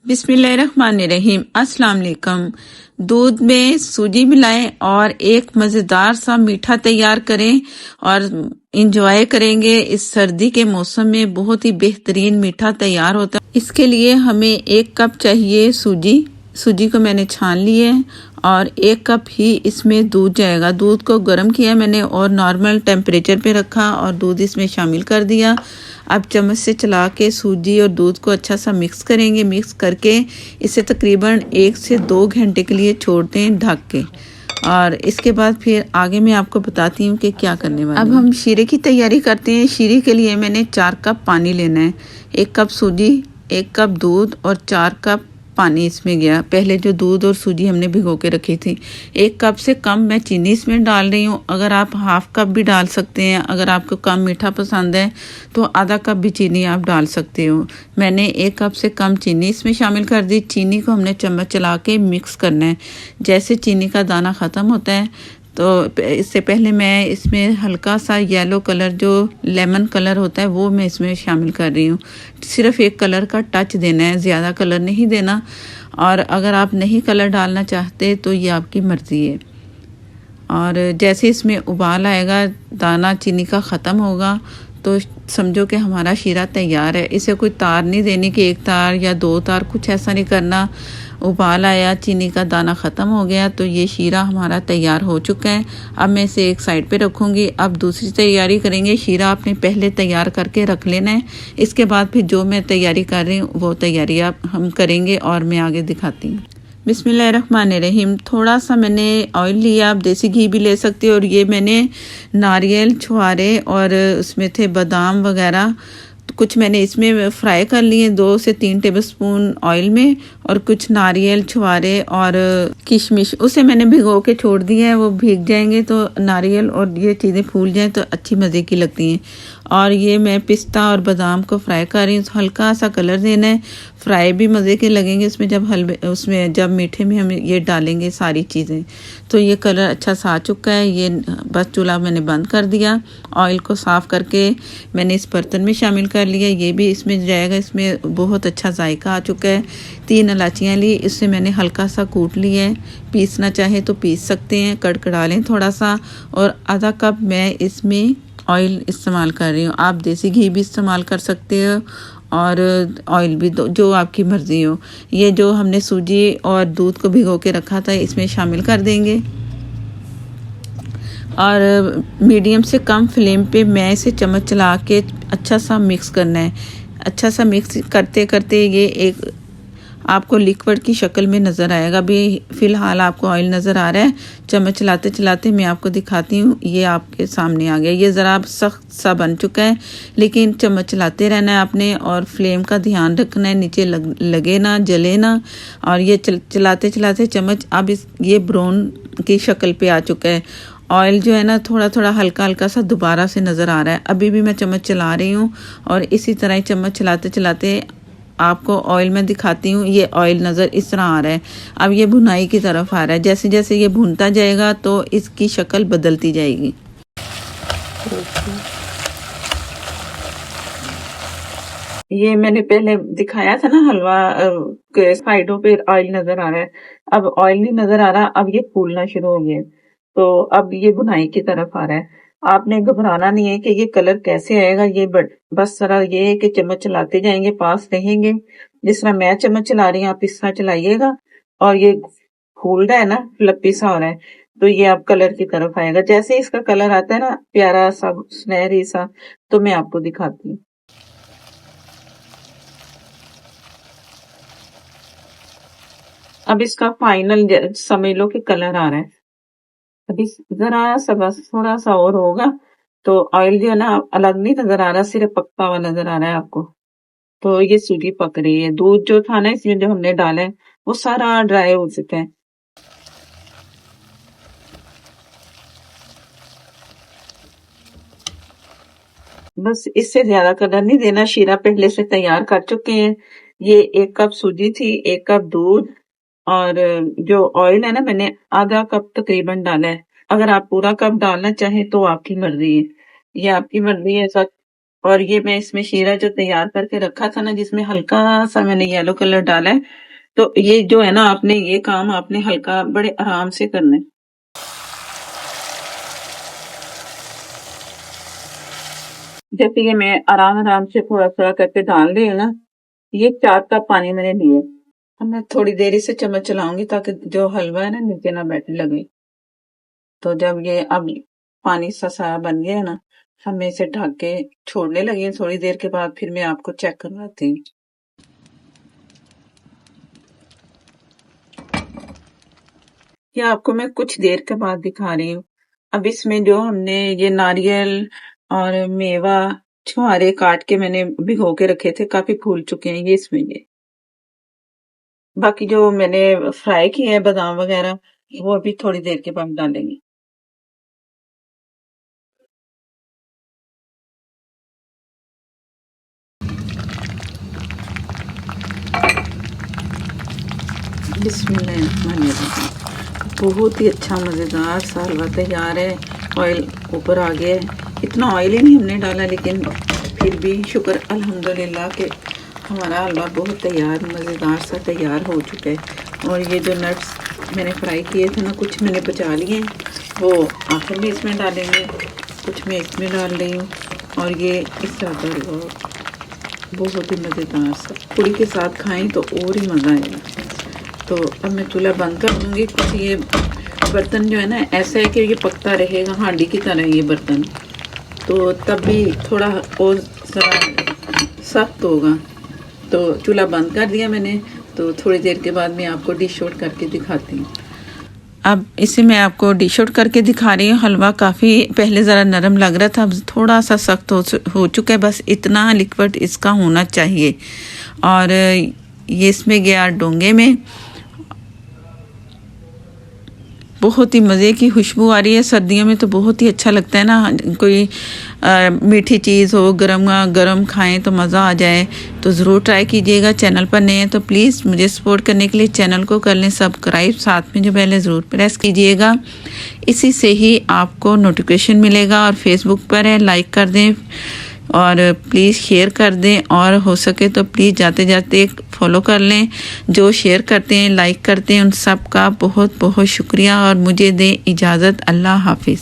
बिस्मिल्लाहिर्रहमानिर्रहीम। अस्सलाम वालेकुम। दूध में सूजी मिलाएं और एक मज़ेदार सा मीठा तैयार करें और इंजॉय करेंगे। इस सर्दी के मौसम में बहुत ही बेहतरीन मीठा तैयार होता है। इसके लिए हमें 1 कप चाहिए सूजी। सूजी को मैंने छान लिए और 1 कप ही इसमें दूध जाएगा। दूध को गर्म किया मैंने और नॉर्मल टेम्परेचर पे रखा और दूध इसमें शामिल कर दिया। अब चम्मच से चला के सूजी और दूध को अच्छा सा मिक्स करेंगे। मिक्स करके इसे तकरीबन 1 से 2 घंटे के लिए छोड़ दें ढक के। और इसके बाद फिर आगे मैं आपको बताती हूँ कि क्या करने वाले। अब हम शीरे की तैयारी करते हैं। शीरे के लिए मैंने 4 कप पानी लेना है। 1 कप सूजी, 1 कप दूध और 4 कप पानी इसमें गया। पहले जो दूध और सूजी हमने भिगो के रखी थी। 1 कप से कम मैं चीनी इसमें डाल रही हूँ। अगर आप हाफ कप भी डाल सकते हैं। अगर आपको कम मीठा पसंद है तो आधा कप भी चीनी आप डाल सकते हो। मैंने 1 कप से कम चीनी इसमें शामिल कर दी। चीनी को हमने चम्मच चला के मिक्स करना है। जैसे चीनी का दाना ख़त्म होता है तो इससे पहले मैं इसमें हल्का सा येलो कलर जो लेमन कलर होता है वो मैं इसमें शामिल कर रही हूँ। सिर्फ एक कलर का टच देना है, ज़्यादा कलर नहीं देना। और अगर आप नहीं कलर डालना चाहते तो ये आपकी मर्ज़ी है। और जैसे इसमें उबाल आएगा, दाना चीनी का ख़त्म होगा तो समझो कि हमारा शीरा तैयार है। इसे कोई तार नहीं देनी कि 1 तार या 2 तार, कुछ ऐसा नहीं करना। उबाल आया, चीनी का दाना ख़त्म हो गया तो ये शीरा हमारा तैयार हो चुका है। अब मैं इसे एक साइड पे रखूँगी। अब दूसरी तैयारी करेंगे। शीरा आपने पहले तैयार करके रख लेना है। इसके बाद फिर जो मैं तैयारी कर रही हूँ वो तैयारी हम करेंगे और मैं आगे दिखाती हूँ। बिस्मिल्लाहिर्रहमानिर्रहीम। थोड़ा सा मैंने ऑयल लिया, आप देसी घी भी ले सकते हो। और ये मैंने नारियल, छुहारे और उसमें थे बादाम वगैरह, कुछ मैंने इसमें फ्राई कर लिए 2 से 3 टेबलस्पून ऑयल में। और कुछ नारियल, छुहारे और किशमिश उसे मैंने भिगो के छोड़ दिया है। वो भीग जाएंगे तो नारियल और ये चीज़ें फूल जाएं तो अच्छी मज़े की लगती हैं। और ये मैं पिस्ता और बादाम को फ्राई कर रही हूँ। हल्का सा कलर देना है। फ्राई भी मज़े के लगेंगे उसमें जब मीठे में हम ये डालेंगे सारी चीज़ें। तो ये कलर अच्छा सा आ चुका है। ये बस चूल्हा मैंने बंद कर दिया। ऑयल को साफ़ करके मैंने इस बर्तन में शामिल कर लिया। ये भी इसमें जाएगा। इसमें बहुत अच्छा जायका आ चुका है। 3 इलायचियाँ ली, इससे मैंने हल्का सा कूट लिया है। पीसना चाहे तो पीस सकते हैं, कड़कड़ा लें थोड़ा सा। और आधा कप मैं इसमें ऑयल इस्तेमाल कर रही हूँ। आप देसी घी भी इस्तेमाल कर सकते हो और ऑयल भी, जो आपकी मर्ज़ी हो। ये जो हमने सूजी और दूध को भिगो के रखा था इसमें शामिल कर देंगे। और मीडियम से कम फ्लेम पे मैं इसे चम्मच चला के अच्छा सा मिक्स करना है। अच्छा सा मिक्स करते करते ये एक आपको लिक्विड की शक्ल में नज़र आएगा। अभी फ़िलहाल आपको ऑयल नज़र आ रहा है। चम्मच चलाते चलाते मैं आपको दिखाती हूँ। ये आपके सामने आ गया। ये ज़रा सख्त सा बन चुका है, लेकिन चम्मच चलाते रहना है आपने और फ्लेम का ध्यान रखना है, नीचे लगे ना, जले ना। और ये चलाते चलाते चम्मच अब ये ब्राउन की शक्ल पे आ चुका है। ऑयल जो है ना थोड़ा थोड़ा हल्का हल्का सा दोबारा से नज़र आ रहा है। अभी भी मैं चम्मच चला रही हूँ और इसी तरह ही चम्मच चलाते चलाते आपको ऑयल में दिखाती हूँ। ये ऑयल नज़र इस तरह आ रहा है। अब ये भुनाई की तरफ आ रहा है। जैसे जैसे ये भुनता जाएगा तो इसकी शक्ल बदलती जाएगी। ये मैंने पहले दिखाया था ना हलवा के साइडों पे ऑयल नज़र आ रहा है। अब ऑयल नहीं नज़र आ रहा, अब ये फूलना शुरू हो गया। तो अब ये भुनाई की तरफ आ रहा है। आपने घबराना नहीं है कि ये कलर कैसे आएगा। ये बस जरा ये है कि चम्मच चलाते जाएंगे, पास रहेंगे। जिस तरह मैं चम्मच चला रही हूँ आप इस तरह चलाइएगा। और ये फूल रहा है ना, फ्लपी सा हो रहा है तो ये अब कलर की तरफ आएगा। जैसे इसका कलर आता है ना प्यारा सा सुनहरी सा, तो मैं आपको दिखाती हूँ। अब इसका फाइनल समझ लो कि कलर आ रहा है। अभी जरा सा बस थोड़ा सा और होगा तो ऑयल जो है ना अलग नहीं नजर आ रहा, सिर्फ पकता हुआ नजर आ रहा है आपको। तो ये सूजी पक रही है। दूध जो था ना इसमें जो हमने डाला है वो सारा ड्राई हो चुका है। बस इससे ज्यादा कलर नहीं देना। शीरा पहले से तैयार कर चुके हैं। ये 1 कप सूजी थी, 1 कप दूध और जो ऑयल है ना मैंने आधा कप तकरीबन डाला है। अगर आप पूरा कप डालना चाहें तो आपकी मर्जी है, ये आपकी मर्जी है। ऐसा और ये मैं इसमें शीरा जो तैयार करके रखा था ना, जिसमें हल्का सा मैंने येलो कलर डाला है, तो ये जो है ना, आपने ये काम आपने हल्का बड़े आराम से करना है। जैसे ये मैं आराम आराम से थोड़ा थोड़ा करके डाल रही हूँ ना, ये 4 कप पानी मैंने लिए। अब मैं थोड़ी देर से चम्मच चलाऊंगी ताकि जो हलवा है ना नीचे ना बैठने लगे। तो जब ये अब पानी सा सा बन गया ना, हम इसे ढक के छोड़ने लगे। थोड़ी देर के बाद फिर मैं आपको चेक करवाती हूँ। ये आपको मैं कुछ देर के बाद दिखा रही हूँ। अब इसमें जो हमने ये नारियल और मेवा छुहारे काट के मैंने भिगो के रखे थे, काफी फूल चुके हैं ये इसमें। ये बाकी जो मैंने फ्राई किए हैं बादाम वगैरह, वो अभी थोड़ी देर के बाद डालेंगे। बिस्मिल्लाहिर्रहमानिर्रहीम। बहुत ही अच्छा मज़ेदार सा हलवा तैयार है। ऑयल ऊपर आ गया है। इतना ऑयल ही नहीं हमने डाला, लेकिन फिर भी शुक्र अल्हम्दुलिल्लाह कि हमारा हलवा बहुत तैयार मज़ेदार सा तैयार हो चुका है। और ये जो नट्स मैंने फ्राई किए थे ना, कुछ मैंने बचा लिए हैं, वो आखिर में इसमें डालेंगे, कुछ मैं इसमें डाल रही हूँ। और ये इस तरह हलवा बहुत ही मज़ेदार सा, पूरी के साथ खाएं तो और ही मज़ा आएगा। तो अब मैं चूल्हा बंद कर दूँगी, क्योंकि ये बर्तन जो है ना ऐसा है कि ये पकता रहेगा हांडी की तरह ये बर्तन, तो तब भी थोड़ा और सख्त होगा। तो चूल्हा बंद कर दिया मैंने। तो थोड़ी देर के बाद मैं आपको डिश आउट करके दिखाती हूँ। अब इसे मैं आपको डिश आउट करके दिखा रही हूँ। हलवा काफ़ी पहले ज़रा नरम लग रहा था, अब थोड़ा सा सख्त हो चुका है। बस इतना लिक्विड इसका होना चाहिए। और ये इसमें गया डोंगे में। बहुत ही मज़े की खुशबू आ रही है। सर्दियों में तो बहुत ही अच्छा लगता है ना, कोई मीठी चीज़ हो, गरम गरम खाएं तो मज़ा आ जाए। तो ज़रूर ट्राई कीजिएगा। चैनल पर नए हैं तो प्लीज़ मुझे सपोर्ट करने के लिए चैनल को कर लें सब्सक्राइब, साथ में जो बेल है ज़रूर प्रेस कीजिएगा। इसी से ही आपको नोटिफिकेशन मिलेगा। और फेसबुक पर है, लाइक कर दें और प्लीज़ शेयर कर दें, और हो सके तो प्लीज़ जाते जाते फॉलो कर लें। जो शेयर करते हैं, लाइक करते हैं, उन सब का बहुत बहुत शुक्रिया। और मुझे दें इजाज़त। अल्लाह हाफिज़।